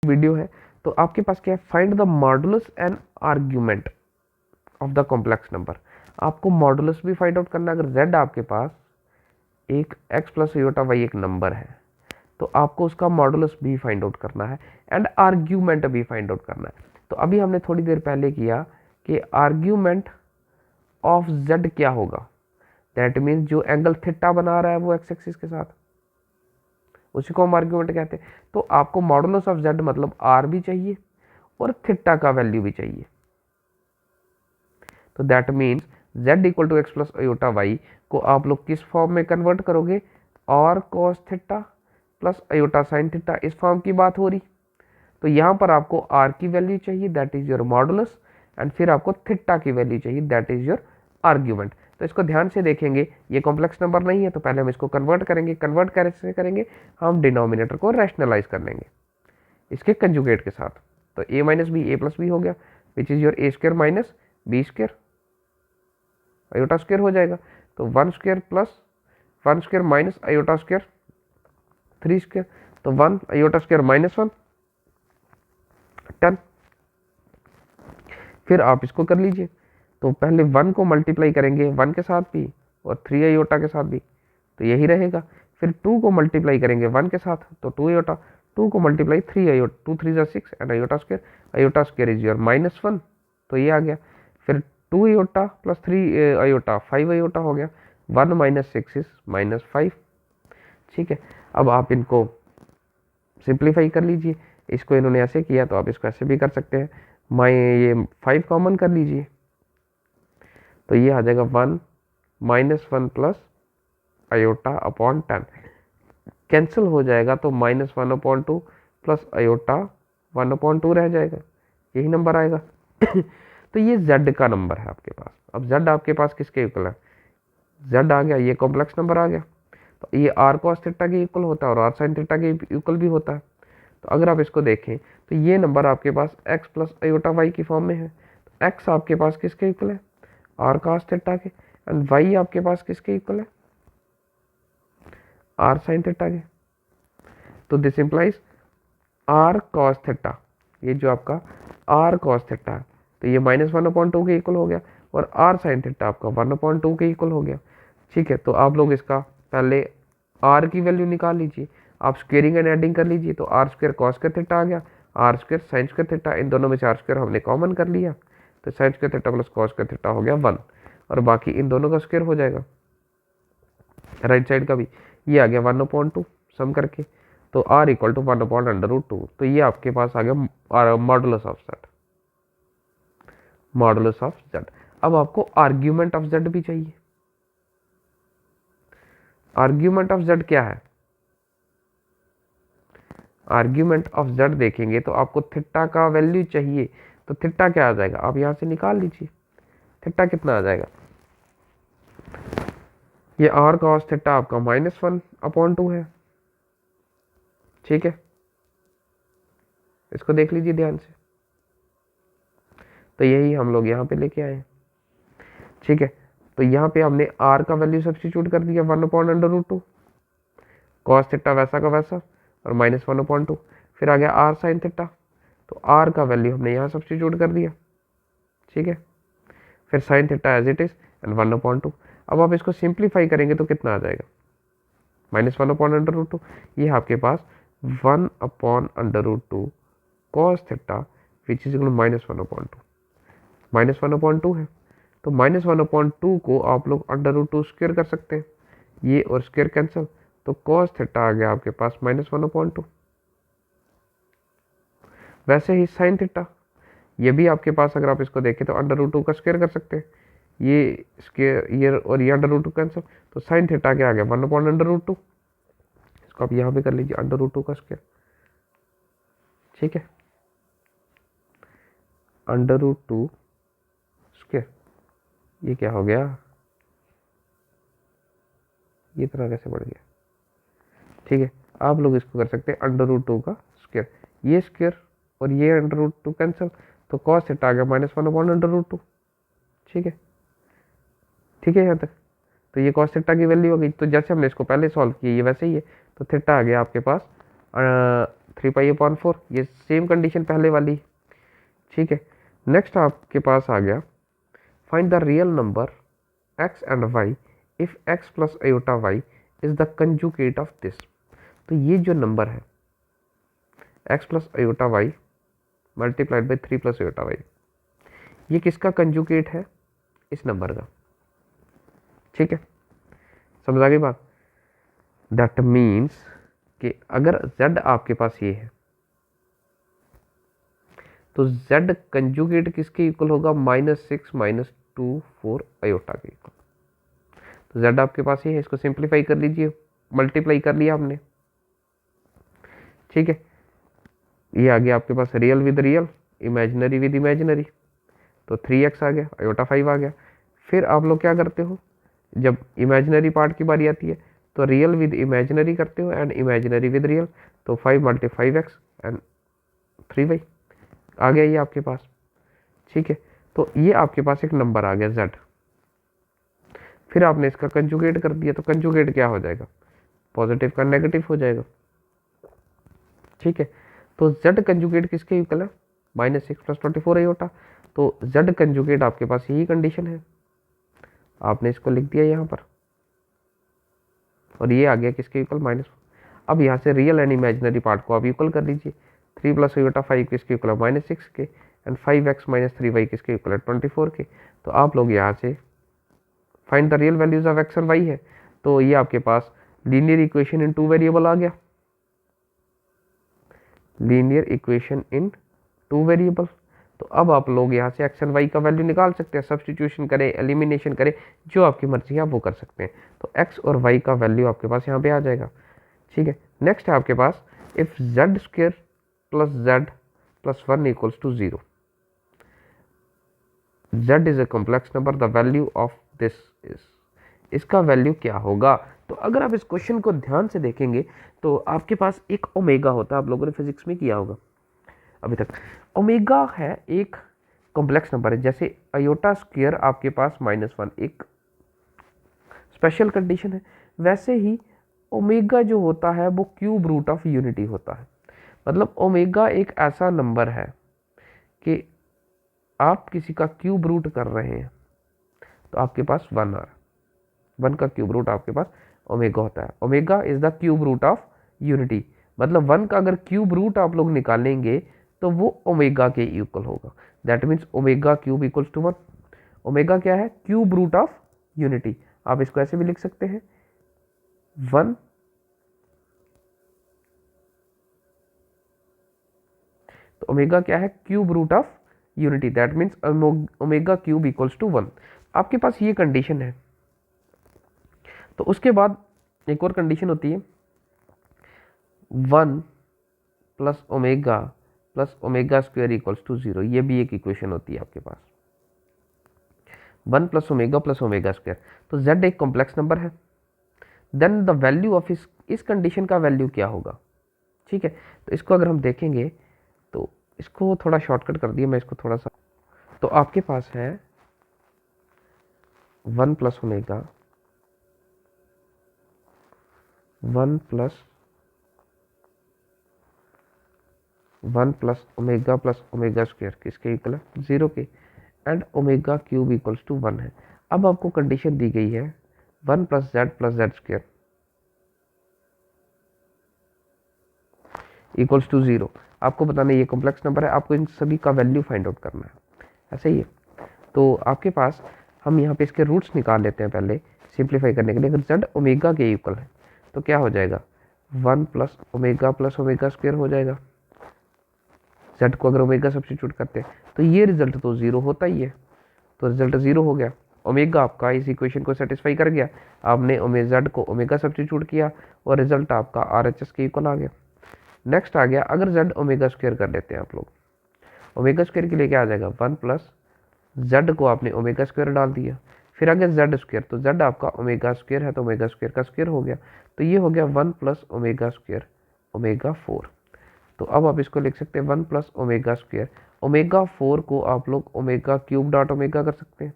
Video है। तो आपके पास क्या है, find the modulus and argument of the complex number. आपको मॉडुलस भी फाइंड आउट करना है। अगर z आपके पास एक x प्लस आयोटा y एक नंबर है तो आपको उसका मॉडुलस भी फाइंड आउट करना है एंड आर्ग्यूमेंट भी फाइंड आउट करना है। तो अभी हमने थोड़ी देर पहले किया कि आर्ग्यूमेंट ऑफ z क्या होगा, दैट मीन्स जो एंगल थीटा बना रहा है वो x एक्सिस के साथ, उसी को हम आर्ग्यूमेंट कहते हैं। तो आपको मॉडुलस ऑफ z मतलब r भी चाहिए और थीटा का वैल्यू भी चाहिए। तो that means z equal to x plus iota y को आप लोग किस फॉर्म में कन्वर्ट करोगे, और cos theta plus iota sine theta, इस फॉर्म की बात हो रही। तो यहाँ पर आपको r की वैल्यू चाहिए, that is your modulus, and फिर आपको थीटा की वैल्यू चाहिए, दैट इज योर आर्ग्यूमेंट। तो इसको ध्यान से देखेंगे, ये कॉम्प्लेक्स नंबर नहीं है तो पहले हम इसको कन्वर्ट करेंगे। कन्वर्ट कैसे करेंगे, हम डिनोमिनेटर को रैशनलाइज कर लेंगे इसके कंजुगेट के साथ। तो a minus B A plus B हो गया, which is your A square minus B square, iota square हो जाएगा। तो 1 स्क्र प्लस 1 स्क्र माइनस आयोटा स्क्र 3 स्क्र, तो 1 आयोटा स्क्र माइनस 1 10। फिर आप इसको कर लीजिए, तो पहले 1 को मल्टीप्लाई करेंगे 1 के साथ भी और 3 आयोटा के साथ भी, तो यही रहेगा। फिर 2 को मल्टीप्लाई करेंगे 1 के साथ तो 2 आयोटा, 2 को मल्टीप्लाई 3 आयोटा, 2 3 जा 6 and iota square is your -1, तो ये आ गया। फिर 2 आयोटा प्लस 3 आयोटा 5 आयोटा हो गया, 1 माइनस 6 इज -5। ठीक है, अब आप इनको सिंप्लीफाई कर लीजिए। इसको इन्होंने ऐसे किया तो आप इसको ऐसे भी कर सकते हैं। ये 5 कॉमन कर लीजिए तो ये आ जाएगा 1 -1 प्लस आयोटा अपॉन 10, कैंसिल हो जाएगा तो -1/2 प्लस आयोटा 1/2 रह जाएगा, यही नंबर आएगा। तो ये z का नंबर है आपके पास। अब z आपके पास किसके इक्वल है, z आ गया, ये कॉम्प्लेक्स नंबर आ गया। तो ये r cos थीटा के इक्वल होता है और r sin थीटा के इक्वल भी होता है। तो अगर आप इसको देखें तो ये नंबर आपके पास x प्लस आयोटा y की फॉर्म में है। तो x आपके पास किसके इक्वल है, r cos थीटा के, एंड y आपके पास किसके इक्वल है, r sin थीटा के। तो this implies r cos theta, ये जो आपका r cos थीटा है तो ये -1/2 के इक्वल हो गया, और r sin थीटा आपका 1/2 के इक्वल हो गया। ठीक है, तो आप लोग इसका पहले r की वैल्यू निकाल लीजिए, आप स्क्वेयरिंग एंड एडिंग कर लीजिए। तो r स्क्वायर कॉस का थीटा आ गया, r square sine square theta, इन दोनों में से r स्क्वायर हमने कॉमन कर लिया तो sign square theta plus cos का थीटा हो गया 1, और बाकी इन दोनों का स्क्वायर हो जाएगा, राइट साइड का भी। ये आ गया 1/2 सम करके, तो r इक्वल टू 1/√2। तो ये आपके पास आ गया modulus of z, modulus of z। अब आपको आर्ग्यूमेंट ऑफ z भी चाहिए। आर्ग्यूमेंट ऑफ z क्या है, आर्ग्यूमेंट ऑफ z देखेंगे तो आपको थीटा का वैल्यू चाहिए। तो थीटा क्या आ जाएगा, आप यहां से निकाल लीजिए, थीटा कितना आ जाएगा, ये r cos थीटा आपका -1/2 है। ठीक है, इसको देख लीजिए ध्यान से, तो यही हम लोग यहाँ पे लेके आए हैं। ठीक है, तो यहाँ पे हमने r का वैल्यू सब्स्टिट्यूट कर दिया 1/√2, cos थीटा वैसा का वैसा और -1/2, फिर आ गया r sin थीटा, तो r का वैल्यू हमने यहाँ सब्स्टिट्यूट कर दिया। ठीक है, फिर sin theta as it is and 1/2। अब आप इसको सिंप्लीफाई करेंगे तो कितना आ जाएगा, -1/√2, ये आपके पास 1/√2 cos theta which is equal -1/2, -1/2 है। तो -1/2 को आप लोग √2 स्क्वायर कर सकते हैं, ये और स्क्वायर कैंसिल, तो cos थीटा आ गया आपके पास -1/2। वैसे ही sin थीटा, ये भी आपके पास अगर आप इसको देखें तो √2 का स्क्वायर कर सकते हैं, ये स्क्वायर ये और ये √2 कैंसिल, तो sin थीटा क्या आ गया 1/√2। इसको आप यहाँ पे कर लीजिए √2 का स्क्वायर। ठीक है, √2 स्क्वायर, ये क्या हो गया, ये तरह कैसे बढ़ गया। ठीक है, आप लोग इसको कर सकते हैं √2 का स्क्वायर, ये स्क्वायर और ये √2 कैंसिल, तो cos थीटा आ गया -1/√2। ठीक है, ठीक है यहाँ तक। तो ये cos थीटा की वैल्यू हो गई, तो जैसे हमने इसको पहले सॉल्व किया ये वैसे ही है। तो थीटा आ गया आपके पास 3π/4, ये सेम कंडीशन पहले वाली, ठीक है। नेक्स्ट आपके पास आ गया find the real number x and y if x plus iota y is the conjugate of this. तो ये जो नंबर है x plus iota y multiplied by 3 plus iota y, ये किसका कंजुगेट है? इस नंबर का, ठीक है। समझ आ गई बात? दैट मीन्स कि अगर z आपके पास ये है तो z कंजुगेट किसके इक्वल होगा? -6 -2 4 आयोटा के इक्वल। तो z आपके पास ये है, इसको सिंप्लीफाई कर लीजिए, मल्टीप्लाई कर लिया हमने, ठीक है। ये आ गया आपके पास real with real, imaginary with imaginary, तो 3x आ गया, आयोटा 5 आ गया। फिर आप लोग क्या करते हो, जब इमेजिनरी पार्ट की बारी आती है तो रियल विद इमेजिनरी करते हो एंड इमेजिनरी विद रियल, तो 5 × 5x एंड 3y आ गया ये आपके पास, ठीक है। तो ये आपके पास एक नंबर आ गया z। फिर आपने इसका कंजुगेट कर दिया, तो कंजुगेट क्या हो जाएगा? पॉजिटिव का नेगेटिव हो जाएगा, ठीक है। तो z कंजुगेट किसके इक्वल है? -6 + 24 आयोटा। तो z कंजुगेट आपके पास यही कंडीशन है, आपने इसको लिख दिया यहाँ पर, और ये आ गया किसके इक्वल? -1। अब यहाँ से रियल एंड इमेजिनरी पार्ट को आप इक्वल कर लीजिए। 3 + आयोटा 5 किसके इक्वल है? -6 के, एंड 5x - 3y किसके इक्वल है? 24 के। तो आप लोग यहाँ से find the real values of x and y है, तो ये आपके पास लीनियर इक्वेशन इन 2 वेरिएबल आ गया, लीनियर इक्वेशन इन 2 वेरिएबल। तो अब आप लोग यहाँ से x एंड y का वैल्यू निकाल सकते हैं, सब्स्टिट्यूशन करें, एलिमिनेशन करें, जो आपकी मर्जी है आप वो कर सकते हैं। तो x और y का वैल्यू आपके पास यहाँ पे आ जाएगा, ठीक है। नेक्स्ट है आपके पास if z² + z + 1 = 0, z is a complex number, the value of this is, इसका वैल्यू क्या होगा? तो अगर आप इस क्वेश्चन को ध्यान से देखेंगे तो आपके पास एक ओमेगा होता है, आप लोगों ने फिजिक्स में किया होगा अभी तक। ओमेगा है एक कॉम्प्लेक्स नंबर है, जैसे आयोटा स्क्वायर आपके पास -1 एक स्पेशल कंडीशन है, वैसे ही ओमेगा जो होता है वो क्यूब रूट ऑफ यूनिटी होता है। मतलब ओमेगा एक ऐसा नंबर है कि आप किसी का क्यूब रूट कर रहे हैं तो आपके पास 1 आ रहा है, 1 का क्यूब रूट आपके पास ओमेगा होता है। Omega is the cube root of unity, मतलब 1 का अगर क्यूब रूट आप लोग निकालेंगे तो वो ओमेगा के इक्वल होगा। That means omega cube equals to 1। Omega क्या है? Cube root of unity. आप इसको ऐसे भी लिख सकते हैं 1 तो ओमेगा क्या है? Cube root of unity, that means omega cube equals to 1। आपके पास ये कंडीशन है। तो उसके बाद एक और कंडीशन होती है 1 + omega + omega square equals to 0, ये भी एक इक्वेशन होती है आपके पास, 1 + ओमेगा + ओमेगा स्क्वायर। तो z एक कॉम्प्लेक्स नंबर है, देन द वैल्यू ऑफ इस कंडीशन का वैल्यू क्या होगा, ठीक है। तो इसको अगर हम देखेंगे तो इसको थोड़ा शॉर्टकट कर दिया मैं इसको थोड़ा सा, तो आपके पास है 1 + ओमेगा 1 + ओमेगा + ओमेगा स्क्वायर किसके इक्वल है? 0 के, and omega cube equals to 1 है। अब आपको कंडीशन दी गई है 1 + z + z square equals to 0। आपको बताना ये कॉम्प्लेक्स नंबर है, आपको इन सभी का वैल्यू फाइंड आउट करना है, ऐसा ही है। तो आपके पास हम यहाँ पे इसके रूट्स निकाल लेते हैं पहले सिंप्लीफाई करने के लिए। अगर z ओमेगा के इक्वल है तो क्या हो जाएगा? 1 + ओमेगा + ओमेगा स्क्वायर हो जाएगा। z को अगर ओमेगा सब्स्टिट्यूट करते हैं तो ये रिजल्ट तो 0 होता ही है, तो रिजल्ट 0 हो गया। ओमेगा आपका इस इक्वेशन को सेटिस्फाई कर गया, आपने z को ओमेगा सब्स्टिट्यूट किया और रिजल्ट आपका RHS के इक्वल आ गया। नेक्स्ट आ गया अगर z ओमेगा स्क्वायर कर लेते हैं आप लोग, ओमेगा स्क्वायर के लिए क्या आ जाएगा? 1 + z को आपने ओमेगा स्क्वायर डाल दिया, फिर आ गया z स्क्वायर, तो z आपका ओमेगा स्क्वायर है तो ओमेगा स्क्वायर का स्क्वायर हो गया, तो ये हो गया 1 + ओमेगा स्क्वायर ओमेगा 4। तो अब आप इसको लिख सकते हैं 1 + ओमेगा स्क्वायर ओमेगा 4 को आप लोग ओमेगा क्यूब डॉट ओमेगा कर सकते हैं।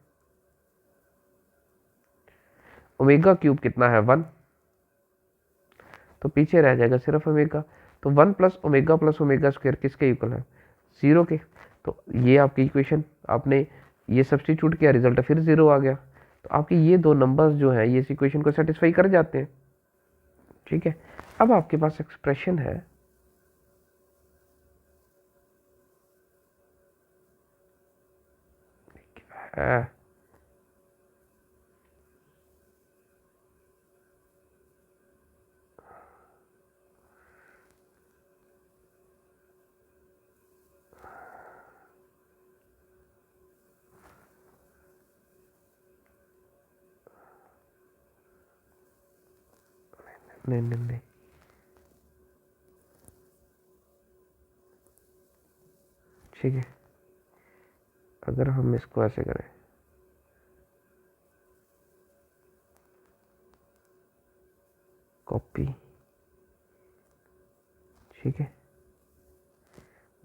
ओमेगा क्यूब कितना है? 1, तो पीछे रह जाएगा सिर्फ ओमेगा, तो 1 प्लस ओमेगा स्क्वायर किसके इक्वल है, 0 के। तो ये आपकी इक्वेशन, आपने ये सब्स्टिट्यूट किया, रिजल्ट फिर 0 आ गया। तो आपके ये दो नंबर्स जो हैं ये इस इक्वेशन को सेटिस्फाई कर जाते हैं। ठीक है, अब आपके पास एक्सप्रेशन है है नहीं नहीं नहीं, ठीक है, अगर हम इसको ऐसे करें, कॉपी, ठीक है,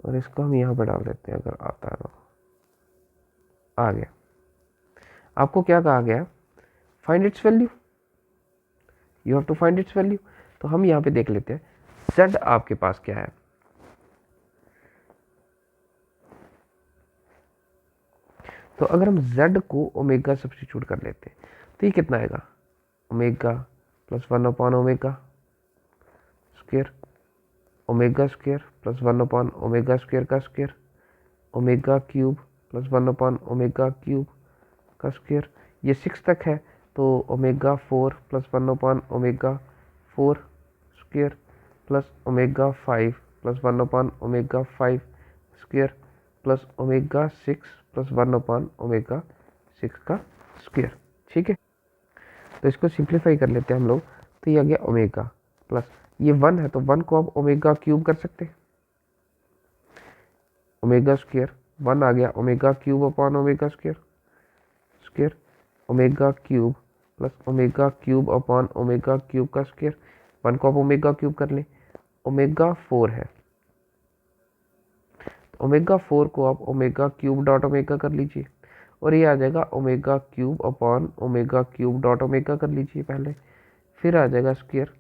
और इसको हम यहाँ पर डाल देते हैं, अगर आता है तो आ गया। आपको क्या कहा गया, find its value, you have to find its value. तो हम यहाँ पे देख लेते हैं z आपके पास क्या है। तो अगर हम z को ओमेगा सब्स्टिट्यूट कर लेते हैं तो ये कितना आएगा, omega plus 1 upon omega square, omega square plus 1 upon omega square का square, omega cube plus 1 upon omega cube का स्क्वायर, ये 6 तक है। तो omega 4 plus 1 upon omega 4 square plus omega 5 plus 1 upon omega 5 square plus omega 6 plus 1 upon omega 6 का square. ठीक है, तो इसको सिंप्लीफाई कर लेते हैं हम लोग। तो ये आ गया ओमेगा प्लस, ये 1 है तो 1 को आप ओमेगा क्यूब कर सकते हैं, ओमेगा स्क्वायर 1 आ गया, omega cube upon omega square square, omega cube plus omega cube upon omega cube का स्क्वायर, 1 को आप ओमेगा क्यूब कर लें, ओमेगा 4 है, ओमेगा 4 को आप ओमेगा क्यूब डॉट ओमेगा कर लीजिए, और ये आ जाएगा omega cube upon omega cube dot omega कर लीजिए पहले, फिर आ जाएगा स्क्वायर,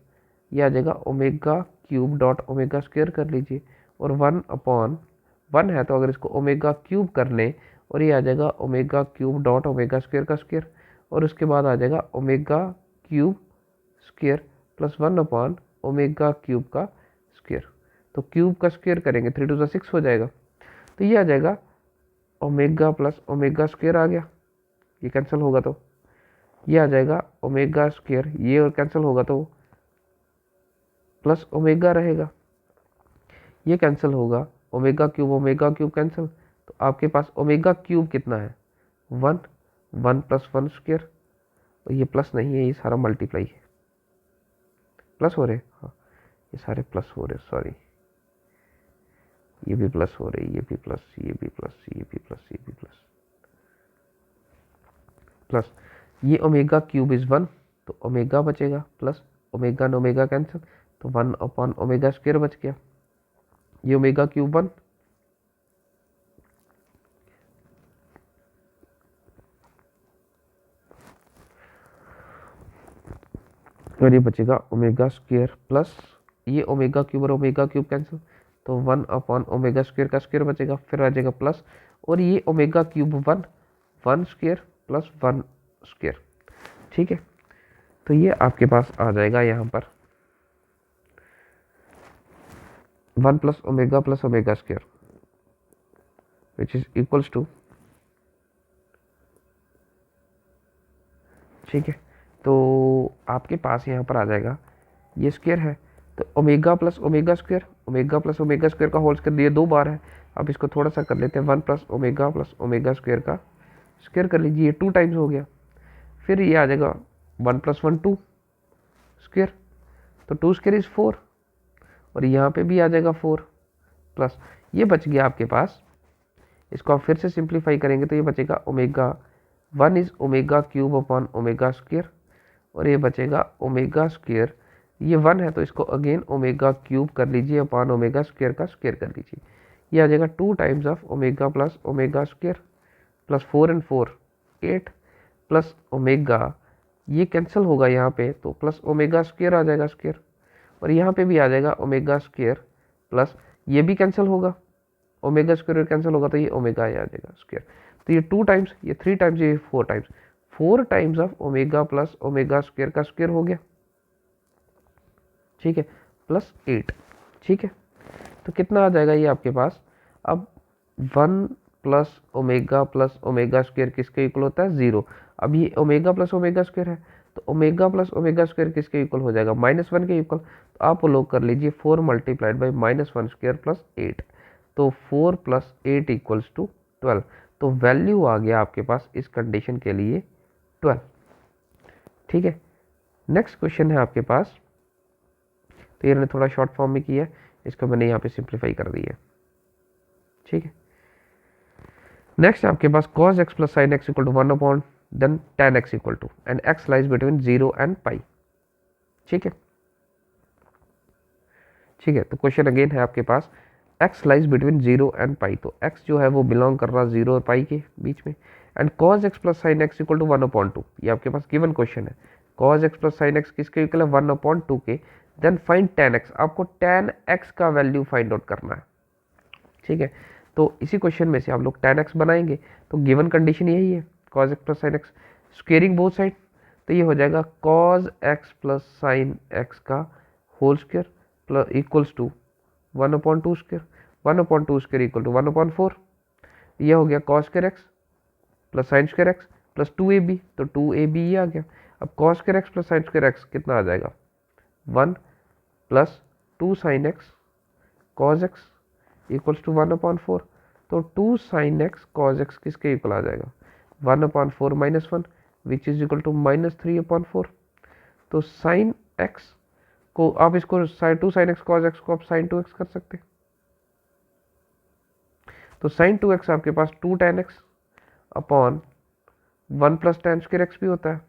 ये आ जाएगा omega cube dot omega square कर लीजिए, और 1 अपॉन 1 है तो अगर इसको ओमेगा क्यूब कर लें, और ये आ जाएगा omega cube dot omega square का स्क्वायर, और उसके बाद आ जाएगा omega cube square plus 1 upon omega cube का स्क्वायर। तो क्यूब का स्क्वायर करेंगे 3 टू 6 हो जाएगा, तो ये आ जाएगा ओमेगा प्लस ओमेगा स्क्वायर आ गया, ये कैंसिल होगा तो ये आ जाएगा ओमेगा स्क्वायर, ये और कैंसिल होगा तो प्लस ओमेगा रहेगा, ये कैंसिल होगा, ओमेगा क्यूब कैंसिल, तो आपके पास ओमेगा क्यूब कितना है 1, 1 प्लस 1 स्क्वायर, और ये प्लस नहीं है, ये सारा मल्टीप्लाई है, प्लस हो रहे, हाँ ये सारे प्लस हो रहे, सॉरी ये भी प्लस हो रही, ये भी प्लस, ये भी प्लस, ये भी प्लस, ये भी प्लस प्लस, ये ओमेगा क्यूब इज 1 तो ओमेगा बचेगा, प्लस ओमेगा न ओमेगा कैंसिल, तो 1 अपॉन ओमेगा स्क्वायर बच गया, ये ओमेगा क्यूब 1, और ये बचेगा ओमेगा स्क्वायर प्लस ये ओमेगा क्यूब और ओमेगा क्यूब कैंसिल, तो 1 अपॉन ओमेगा स्क्वायर का स्क्वायर बचेगा, फिर आ जाएगा प्लस, और ये omega cube 1, 1 square plus 1 square. ठीक है, तो ये आपके पास आ जाएगा यहाँ पर 1 plus omega square which is equals to, ठीक है, तो आपके पास यहाँ पर आ जाएगा ये स्क्वायर है, तो ओमेगा प्लस ओमेगा स्क्वायर का होल स्क्वायर ये 2 बार है, अब इसको थोड़ा सा कर लेते हैं, 1 प्लस ओमेगा स्क्वायर का स्क्वायर कर लीजिए, ये 2 टाइम्स हो गया, फिर ये आ जाएगा 1 प्लस 1 2 स्क्वायर, तो 2 स्क्वायर इज 4, और यहाँ पे भी आ जाएगा 4 प्लस, ये बच गया आपके पास, इसको आप फिर से सिंप्लीफाई करेंगे तो ये बचेगा omega 1 is omega cube upon omega square, और ये बचेगा ओमेगा स्क्वायर, ये 1 है तो इसको अगेन ओमेगा क्यूब कर लीजिए अपॉन ओमेगा स्क्वायर का स्क्वायर कर लीजिए, ये आ जाएगा 2 times of omega plus omega square plus 4 and 4 8 plus omega, ये कैंसिल होगा यहाँ पे तो प्लस ओमेगा स्क्वायर आ जाएगा स्क्वायर, और यहाँ पे भी आ जाएगा ओमेगा स्क्वायर प्लस ये भी कैंसिल होगा, ओमेगा स्क्वायर कैंसिल होगा, तो ये ओमेगा आ जाएगा स्क्वायर। तो ये 2 टाइम्स, ये 3 टाइम्स, ये 4 times, 4 times of omega plus omega square का स्क्वायर हो गया, ठीक है, प्लस 8, ठीक है। तो कितना आ जाएगा ये आपके पास, अब 1 प्लस ओमेगा स्क्वायर किसके इक्वल होता है, 0। अब ये ओमेगा प्लस ओमेगा स्क्वायर है, तो ओमेगा प्लस ओमेगा स्क्वायर किसके इक्वल हो जाएगा, -1 के इक्वल। तो आप लोग कर लीजिए 4 मल्टीप्लाइड बाई -1 स्क्वायर प्लस 8, तो 4 प्लस 8 इक्वल्स टू 12। तो वैल्यू आ गया आपके पास इस कंडीशन के लिए 12, ठीक है। नेक्स्ट क्वेश्चन है आपके पास, तो ये मैंने थोड़ा शॉर्ट फॉर्म में किया है, इसको मैंने यहाँ पे सिंप्लीफाई कर दिया, ठीक है। नेक्स्ट आपके पास cos x plus sin x equal to 1 upon then tan x equal to and x lies between 0 and pi, ठीक है, ठीक है। तो क्वेश्चन अगेन है आपके पास x lies between 0 and pi, तो x जो है वो बिलोंग कर रहा है 0 और पाई के बीच में, and cos x plus sin x equal to 1 upon 2, ये आपके पास गिवन क्वेश्चन है। cos x plus sin x किसके इक्वल है, 1 अपॉन 2 के, देन फाइंड tan x, आपको tan x का वैल्यू फाइंड आउट करना है, ठीक है। तो इसी क्वेश्चन में से आप लोग tan x बनाएंगे, तो गिवन कंडीशन यही है, cos x plus sin x, squaring both side, तो ये हो जाएगा cos x plus sin x का whole square plus equals to 1 upon 2 square, 1 upon 2 square equal to 1 upon 4, ये हो गया cos square x plus sin square x plus 2ab, तो 2ab ये आ गया। अब cos square x plus sin square x कितना आ जाएगा, 1 plus 2 sin x cos x equals to 1 upon 4, तो 2 sin x cos x किसके इक्वल आ जाएगा, 1 upon 4 minus 1 which is equal to -3 upon 4। तो sin x को आप इसको 2 sin x cos x को आप sin 2x कर सकते हैं, तो sin 2x आपके पास 2 tan x upon 1 plus tan square x भी होता है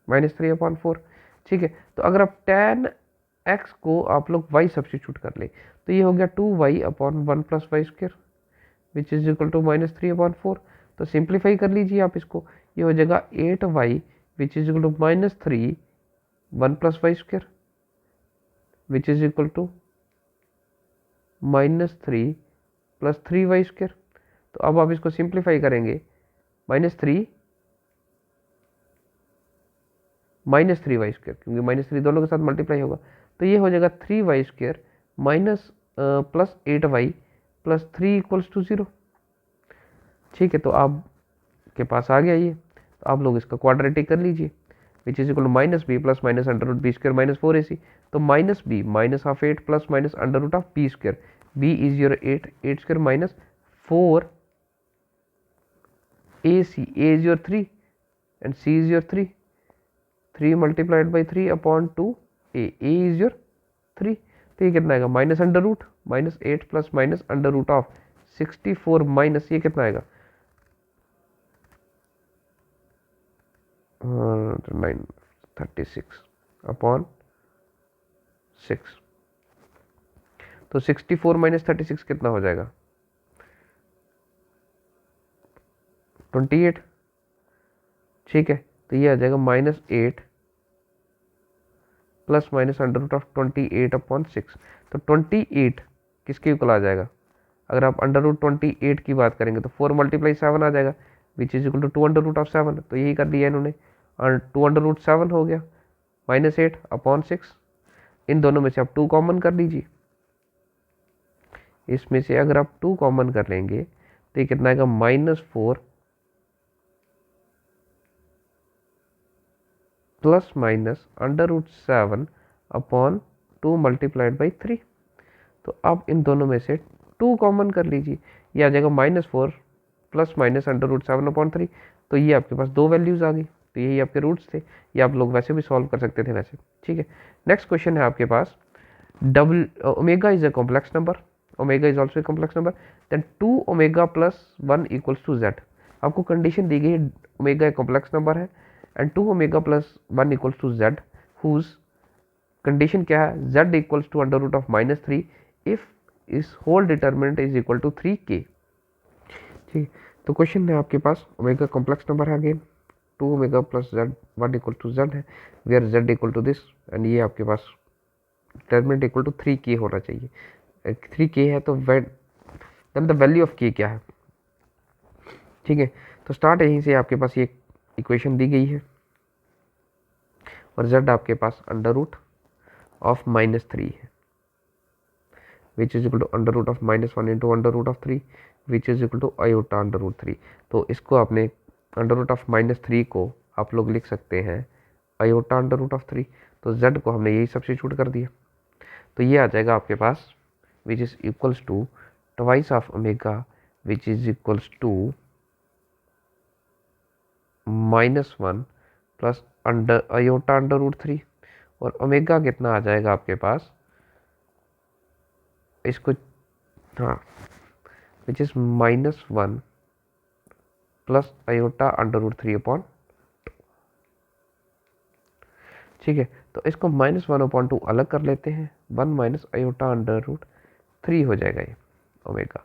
-3 अपॉन 4, ठीक है। तो अगर आप tan x को आप लोग y सब्स्टिट्यूट कर ले, तो ये हो गया 2y upon 1 plus y square which is equal to -3 upon 4। तो सिंप्लीफाई कर लीजिए आप इसको, ये हो जाएगा 8y which is equal to -3 1 plus y square which is equal to -3 plus 3y square. तो अब आप इसको सिंप्लीफाई करेंगे, -3 -3y स्क्वायर, क्योंकि -3 दोनों के साथ मल्टीप्लाई होगा, तो ये हो जाएगा 3y square minus plus 8y plus 3 equals to 0, ठीक है। तो आपके पास आ गया ये, तो आप लोग इसका क्वाड्रेटिक कर लीजिए, which is equal to -b plus minus under root B square minus 4ac, तो -b minus of 8 plus minus under root of B square, b is your 8 square minus 4ac, a is your 3 and c is your 3 multiplied by 3 upon 2a is your 3, तो ये कितना आएगा, minus under root -8 plus minus under root of 64 minus ये कितना आएगा 936 upon 6, तो 64 minus 36 कितना हो जाएगा 28, ठीक है। तो ये आ जाएगा -8 plus minus under root of 28 upon 6, तो 28 किसके इक्वल आ जाएगा, अगर आप अंडर रूट 28 की बात करेंगे तो 4 मल्टीप्लाई 7 आ जाएगा which is equal to 2 under root of 7, तो यही कर दिया इन्होंने, और 2 अंडर रूट 7 हो गया -8 अपॉन 6, इन दोनों में से आप 2 कॉमन कर लीजिए, इसमें से अगर आप 2 कॉमन कर लेंगे तो ये कितना आएगा -4 plus minus under root 7 upon 2 multiplied by 3, तो आप इन दोनों में से 2 कॉमन कर लीजिए, ये आ जाएगा -4 plus minus under root 7 upon 3, तो ये आपके पास 2 वैल्यूज आ गई, तो यही आपके रूट्स थे, ये आप लोग वैसे भी सॉल्व कर सकते थे वैसे, ठीक है। नेक्स्ट क्वेश्चन है आपके पास, omega is a complex number, omega is also a complex number, then 2 omega plus 1 equals to z, आपको कंडीशन दी गई है ओमेगा एक कॉम्प्लेक्स नंबर है and 2 omega plus 1 equals to z, whose condition क्या है, z equals to under root of -3 if इस whole determinant is equal to 3k, ठीक। तो क्वेश्चन है आपके पास ओमेगा कॉम्प्लेक्स नंबर है, again 2 omega plus z 1 equal to z है, where z equal to this, and ये आपके पास डिटर्मिनेंट इक्वल टू 3k होना चाहिए। 3k है तो then the value of k क्या है। ठीक है, तो स्टार्ट यहीं से आपके पास ये इक्वेशन दी गई है और z आपके पास अंडर रूट ऑफ -3 है, which is equal to under root of -1 into under root of 3 which is equal to iota under root 3। तो इसको आपने अंडर रूट ऑफ -3 को आप लोग लिख सकते हैं आयोटा अंडर रूट ऑफ 3। तो z को हमने यही सब्स्टिट्यूट कर दिया, तो ये आ जाएगा आपके पास which is equals to twice of omega which is equals to -1 plus under iota under root 3। और ओमेगा कितना आ जाएगा आपके पास, इसको हाँ which is -1 plus iota under root 3 upon. ठीक है, तो इसको -1/2 अलग कर लेते हैं, 1 माइनस आयोटा अंडर रूट 3 हो जाएगा ये ओमेगा।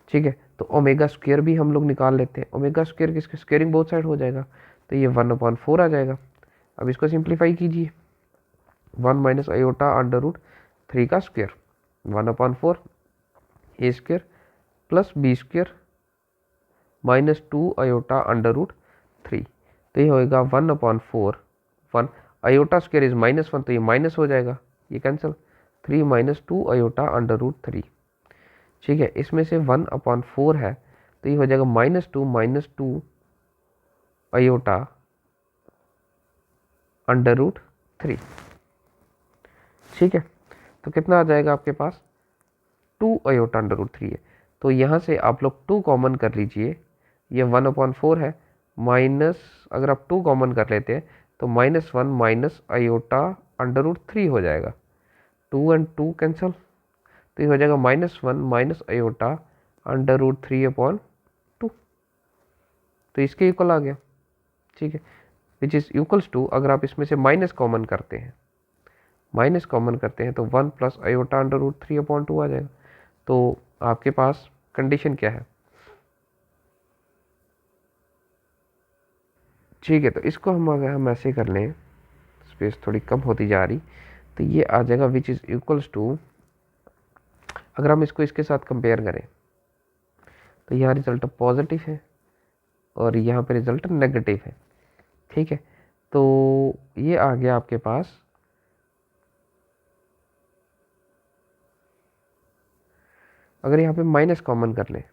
ठीक है, तो ओमेगा स्क्वायर भी हम लोग निकाल लेते हैं। ओमेगा स्क्वायर किसके स्क्वायरिंग बोथ साइड हो जाएगा, तो ये 1/4 आ जाएगा। अब इसको सिंप्लीफाई कीजिए, 1 माइनस आयोटा अंडर रूट 3 का square 1/4 A square plus B square -2 iota under root 3। तो ये होएगा 1/4 1 आयोटा स्क्वायर इज -1, तो ये माइनस हो जाएगा, ये कैंसिल 3 - 2 आयोटा अंडर रूट 3। ठीक है, इसमें से 1/4 है तो ये हो जाएगा -2 आयोटा अंडर रूट 3। ठीक है, तो कितना आ जाएगा आपके पास 2 आयोटा अंडर रूट 3 है। तो यहाँ से आप लोग 2 कॉमन कर लीजिए, ये 1/4 है माइनस, अगर आप 2 कॉमन कर लेते हैं तो -1 माइनस आयोटा अंडर रूट 3 हो जाएगा, 2 एंड 2 कैंसल, तो ये हो जाएगा -1 माइनस आयोटा अंडर रूट 3/2। तो इसके इक्वल आ गया। ठीक है, विच इज इक्वल्स टू, अगर आप इसमें से माइनस कॉमन करते हैं तो 1 प्लस आयोटा अंडर रूट 3/2 आ जाएगा। तो आपके पास कंडीशन क्या है। ठीक है, तो इसको हम अगर हम ऐसे कर लें, स्पेस थोड़ी कम होती जा रही, तो ये आ जाएगा विच इज इक्वल्स टू, अगर हम इसको इसके साथ कंपेयर करें तो यहाँ रिजल्ट पॉजिटिव है और यहाँ पे रिजल्ट नेगेटिव है। ठीक है, तो ये आ गया आपके पास अगर यहाँ पे माइनस कॉमन कर लें,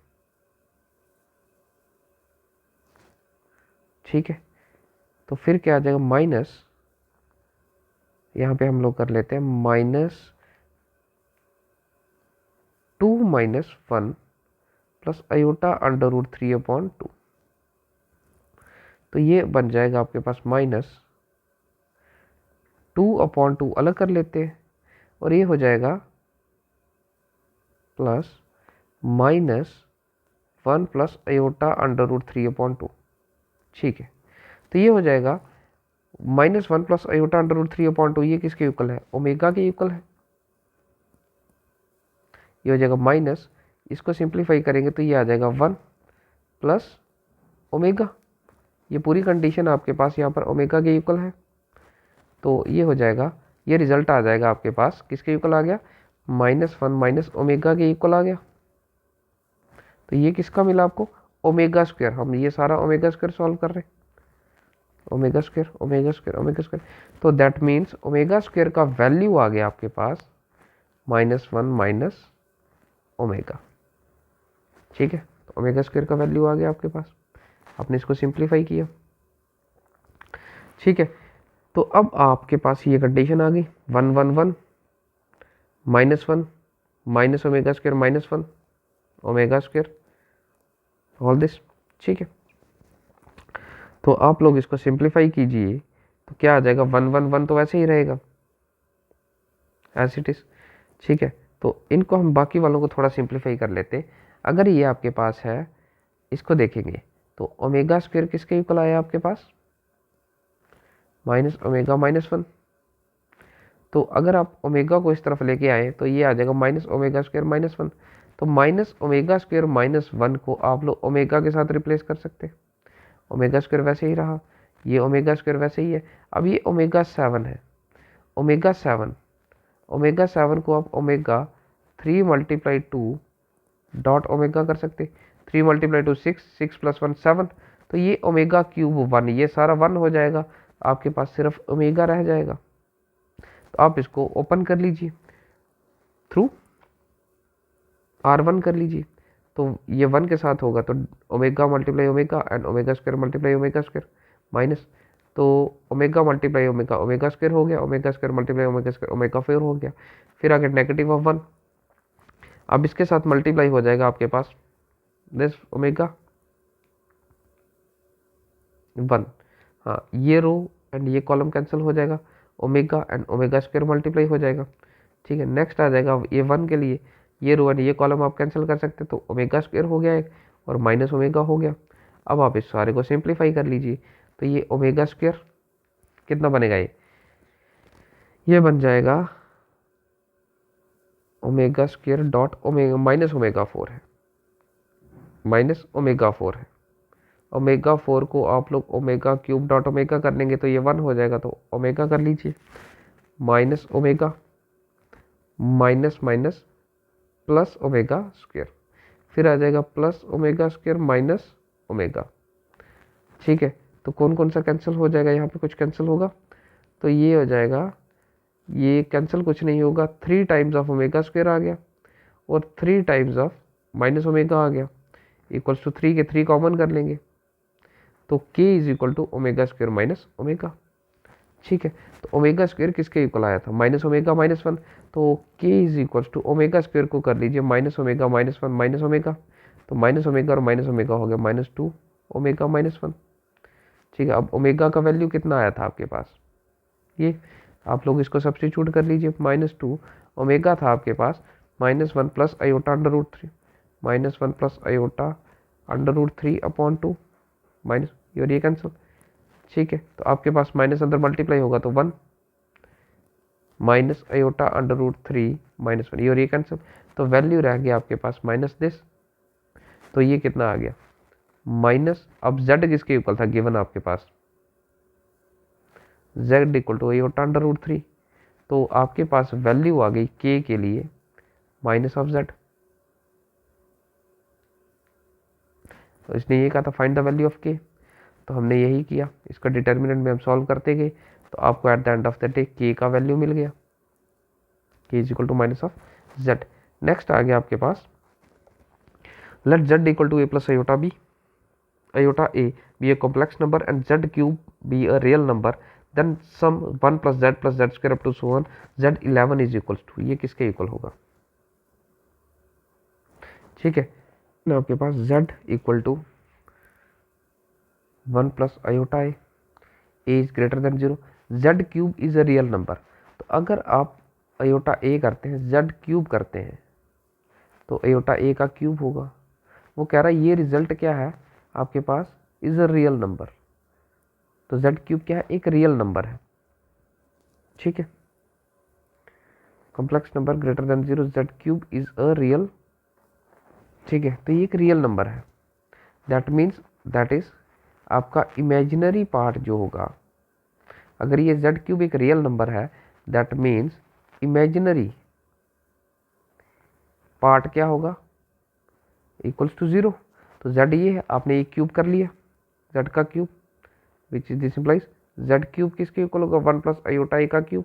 ठीक है, तो फिर क्या आ जाएगा माइनस, यहाँ पे हम लोग कर लेते हैं -2 - 1 प्लस आयोटा अंडर रूट 3/2। तो ये बन जाएगा आपके पास -2/2 अलग कर लेते हैं और ये हो जाएगा plus -1 plus iota under root 3/2। ठीक है, तो ये हो जाएगा -1 प्लस आयोटा अंडर रूट 3/2, ये किसके इक्वल है, ओमेगा के इक्वल है। ये हो जाएगा माइनस, इसको सिंप्लीफाई करेंगे तो ये आ जाएगा 1 प्लस ओमेगा, ये पूरी कंडीशन आपके पास यहाँ पर ओमेगा के इक्वल है। तो ये हो जाएगा, ये रिजल्ट आ जाएगा आपके पास किसके इक्वल आ गया, -1 माइनस ओमेगा के इक्वल आ गया। तो ये किसका मिला आपको, ओमेगा स्क्वायर। हम ये सारा ओमेगा स्क्वायर सॉल्व कर रहे हैं, omega square omega square omega square. तो दैट मीन्स ओमेगा स्क्वायर का वैल्यू आ गया आपके पास -1 माइनस ओमेगा। ठीक है, तो ओमेगा स्क्वायर का वैल्यू आ गया आपके पास, आपने इसको सिंप्लीफाई किया। ठीक है, तो अब आपके पास ये कंडीशन आ गई 1 1 1 -1 minus omega square -1 omega square all this. ठीक है, तो आप लोग इसको सिंप्लीफाई कीजिए तो क्या आ जाएगा 1 1 1 तो वैसे ही रहेगा एज इट इज। ठीक है, तो इनको हम बाकी वालों को थोड़ा सिंप्लीफाई कर लेते हैं। अगर ये आपके पास है, इसको देखेंगे तो ओमेगा स्क्वायर किसके इक्वल आया आपके पास, माइनस ओमेगा -1। तो अगर आप ओमेगा को इस तरफ लेके आए तो ये आ जाएगा माइनस ओमेगा स्क्वायर -1। तो माइनस ओमेगा स्क्वायर -1 को आप लोग ओमेगा के साथ रिप्लेस कर सकते हैं, ओमेगा स्क्वायर वैसे ही रहा, ये ओमेगा स्क्वायर वैसे ही है। अब ये ओमेगा 7 है, ओमेगा 7 ओमेगा 7 को आप ओमेगा 3 मल्टीप्लाई 2 डॉट ओमेगा कर सकते, 3 मल्टीप्लाई 2 6, 6 प्लस 1 7, तो ये ओमेगा क्यूब 1, ये सारा 1 हो जाएगा, आपके पास सिर्फ ओमेगा रह जाएगा। तो आप इसको ओपन कर लीजिए थ्रू R1 कर लीजिए, तो ये 1 के साथ होगा तो omega multiply omega and omega square multiply omega square minus, तो omega multiply omega omega square हो गया, omega square multiply omega square omega square हो गया। फिर आगे नेगेटिव ऑफ 1, अब इसके साथ मल्टीप्लाई हो जाएगा आपके पास दिस ओमेगा 1, हाँ ये रो एंड ये कॉलम कैंसिल हो जाएगा, omega and omega square multiply हो जाएगा। ठीक है, नेक्स्ट आ जाएगा ये 1 के लिए, ये रो एंड ये कॉलम आप कैंसिल कर सकते, तो ओमेगा स्क्वायर हो गया एक और माइनस ओमेगा हो गया। अब आप इस सारे को सिंप्लीफाई कर लीजिए, तो ये ओमेगा स्क्वायर कितना बनेगा, ये बन जाएगा omega square dot omega minus omega 4 है, माइनस ओमेगा 4 है। ओमेगा 4 को आप लोग ओमेगा क्यूब डॉट ओमेगा कर लेंगे तो ये 1 हो जाएगा, तो ओमेगा कर लीजिए minus omega minus minus plus omega square, फिर आ जाएगा plus omega square minus omega. ठीक है, तो कौन कौन सा कैंसिल हो जाएगा, यहाँ पे कुछ कैंसिल होगा, तो ये हो जाएगा, ये कैंसिल कुछ नहीं होगा, 3 टाइम्स ऑफ ओमेगा स्क्वायर आ गया और 3 टाइम्स ऑफ माइनस ओमेगा आ गया, इक्वल्स टू 3 के 3 कॉमन कर लेंगे, तो k is equal to omega square minus omega. ठीक है, तो ओमेगा स्क्वायर किसके इक्वल आया था, माइनस ओमेगा माइनस 1, तो k is equal to omega square को कर लीजिए minus omega minus 1 minus omega, तो माइनस ओमेगा और माइनस ओमेगा हो गया माइनस 2 ओमेगा माइनस 1। ठीक है, अब ओमेगा का वैल्यू कितना आया था आपके पास, ये आप लोग इसको सब्स्टिट्यूट कर लीजिए, माइनस 2 ओमेगा था आपके पास minus 1 plus iota under root 3, minus 1 plus iota under root 3 upon 2 minus, और ये कैंसिल। ठीक है, तो आपके पास माइनस अंदर मल्टीप्लाई होगा तो 1 minus iota under root 3 minus 1, और ये कैंसिल, तो वैल्यू रह गया आपके पास माइनस दिस, तो ये कितना आ गया माइनस, अब z किसके इक्वल था गिवन आपके पास, z equal to iota under root 3, तो आपके पास वैल्यू आ गई k के लिए माइनस ऑफ z, तो इसने ये कहा था find the value of k, तो हमने यही किया, इसका डिटर्मिनेंट में हम सॉल्व करते गए, तो आपको at the end of the day k का वैल्यू मिल गया, k is equal to minus of z। Next आ गया आपके पास, let z equal to a plus iota b, iota a be a complex number and z cube be a real number, then sum 1 plus z square up to so on z11 is equals to, ये किसके equal होगा। ठीक है, आपके पास z equal to 1 plus iota a is greater than 0, z cube is a real number, तो अगर आप आयोटा a करते हैं z क्यूब करते हैं तो आयोटा a का क्यूब होगा, वो कह रहा है ये रिजल्ट क्या है आपके पास इज अ रियल नंबर, तो z क्यूब क्या है, एक रियल नंबर है। ठीक है, complex number greater than 0 z cube is a real, ठीक है, तो ये एक रियल नंबर है, दैट मीन्स दैट इज आपका इमेजिनरी पार्ट जो होगा, अगर ये z क्यूब एक रियल नंबर है दैट मीन्स इमेजिनरी पार्ट क्या होगा, इक्वल्स टू 0, तो z ये है, आपने ये क्यूब कर लिया z का cube, which is this implies z cube किसके इक्वल होगा 1 प्लस आयोटा a का क्यूब,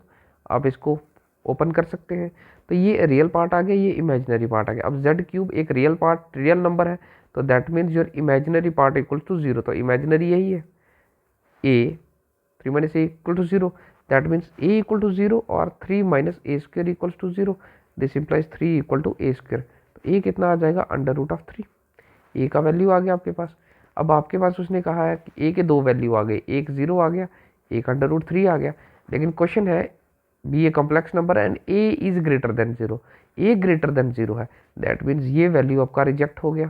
आप इसको ओपन कर सकते हैं, तो ये रियल पार्ट आ गया, ये इमेजिनरी पार्ट आ गया। अब z क्यूब एक रियल पार्ट रियल नंबर है, तो that means your imaginary part equal to 0, तो इमेजिनरी यही है a 3 minus a equal to 0, that means a equal to 0 और 3 minus a square equals to 0, this implies 3 equal to a square, तो a कितना आ जाएगा अंडर रूट ऑफ 3, a का value आ गया आपके पास। अब आपके पास उसने कहा है कि a के 2 वैल्यू आ गए, एक 0 आ गया, एक अंडर रूट 3 आ गया, लेकिन क्वेश्चन है be a complex number and a is greater than 0, a greater than 0 है, दैट मीन्स ये वैल्यू आपका रिजेक्ट हो गया,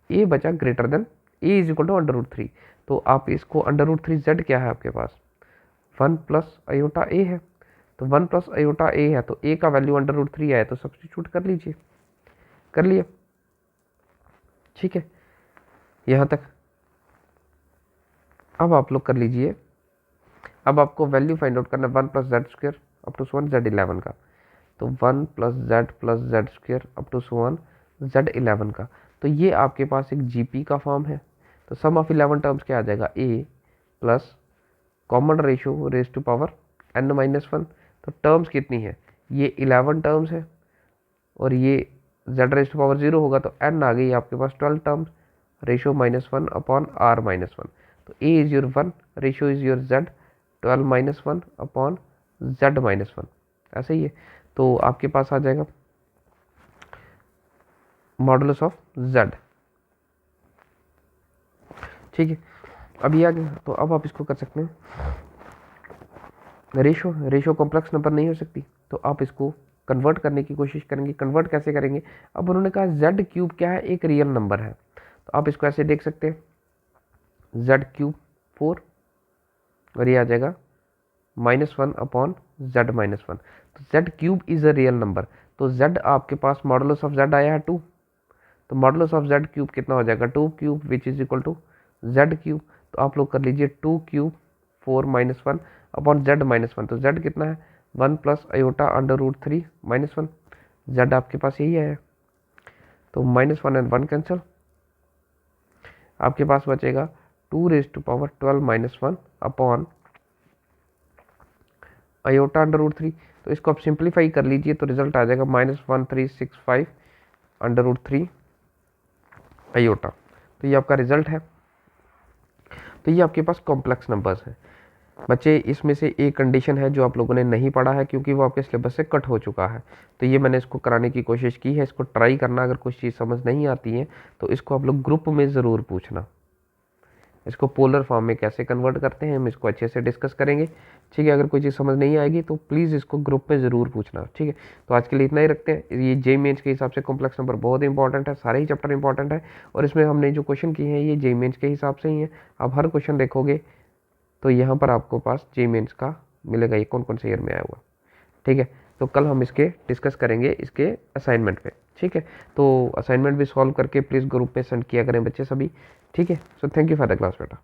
a बचा greater than a is equal to under root 3, तो आप इसको अंडर रूट 3 z क्या है आपके पास 1 प्लस आयोटा a है, तो 1 प्लस आयोटा a है, तो a का वैल्यू अंडर रूट 3 आया, तो सब्स्टिट्यूट कर लीजिए, कर लिया। ठीक है, यहाँ तक अब आप लोग कर लीजिए, अब आपको वैल्यू फाइंड आउट करना है 1 plus z square up to 1 z11 का, तो 1 plus z square up to so on Z11 का। तो ये आपके पास एक GP का फॉर्म है। तो सम ऑफ 11 टर्म्स क्या आ जाएगा, A plus common ratio raise to power n-1। तो टर्म्स कितनी है, ये 11 टर्म्स है और ये z रेज टू पावर 0 होगा तो n आ गई आपके पास 12 टर्म्स, रेशियो -1 अपॉन r-1। तो A is your 1, ratio is your z, 12 -1 upon z-1, ऐसा ही है। तो आपके पास आ जाएगा मॉडुलस ऑफ z। ठीक है, अब ये आ गया। तो अब आप इसको कर सकते हैं, रेशियो कॉम्प्लेक्स नंबर नहीं हो सकती तो आप इसको कन्वर्ट करने की कोशिश करेंगे। कन्वर्ट कैसे करेंगे, अब उन्होंने कहा Z³ क्या है, एक रियल नंबर है। तो आप इसको ऐसे देख सकते हैं, Z³ 4 और ये आ जाएगा -1 अपॉन Z-1। तो Z³ is a real number. तो Z आपके पास मॉडुलस ऑफ Z आया है 2, तो मॉडुलस ऑफ Z³ कितना हो जाएगा, 2³ विच इज इक्वल टू Z³। तो आप लोग कर लीजिए 2³ 4 -1 अपॉन Z-1। तो Z कितना है, 1 प्लस आयोटा √3 -1। Z आपके पास यही है। तो -1 एंड 1 कैंसिल, आपके पास बचेगा 2 raise to power 12 -1 upon iota √3। तो इसको आप सिंप्लीफाई कर लीजिए तो रिजल्ट आ जाएगा -1365 √3 आयोटा। तो ये आपका रिजल्ट है। तो ये आपके पास कॉम्प्लेक्स नंबर्स हैं। बच्चे इसमें से एक कंडीशन है जो आप लोगों ने नहीं पढ़ा है क्योंकि वो आपके सिलेबस से कट हो चुका है, तो ये मैंने इसको कराने की कोशिश की है। इसको ट्राई करना, अगर कुछ चीज़ समझ नहीं आती है तो इसको आप लोग ग्रुप में ज़रूर पूछना। इसको पोलर फॉर्म में कैसे कन्वर्ट करते हैं हम इसको अच्छे से डिस्कस करेंगे। ठीक है, अगर कोई चीज़ समझ नहीं आएगी तो प्लीज़ इसको ग्रुप में ज़रूर पूछना। ठीक है, तो आज के लिए इतना ही रखते हैं। ये JEE मेंस के हिसाब से कॉम्प्लेक्स नंबर बहुत इंपॉर्टेंट है, सारे ही चैप्टर इंपॉर्टेंट है और इसमें हमने जो क्वेश्चन किए हैं ये JEE मेंस के हिसाब से ही है। आप हर क्वेश्चन देखोगे तो यहाँ पर आपको पास JEE मेंस का मिलेगा, ये कौन कौन से ईयर में आया हुआ। ठीक है, तो कल हम इसके डिस्कस करेंगे इसके असाइनमेंट पे। ठीक है, तो असाइनमेंट भी सॉल्व करके प्लीज़ ग्रुप में सेंड किया करें बच्चे सभी। ठीक है, so thank you for the class बेटा।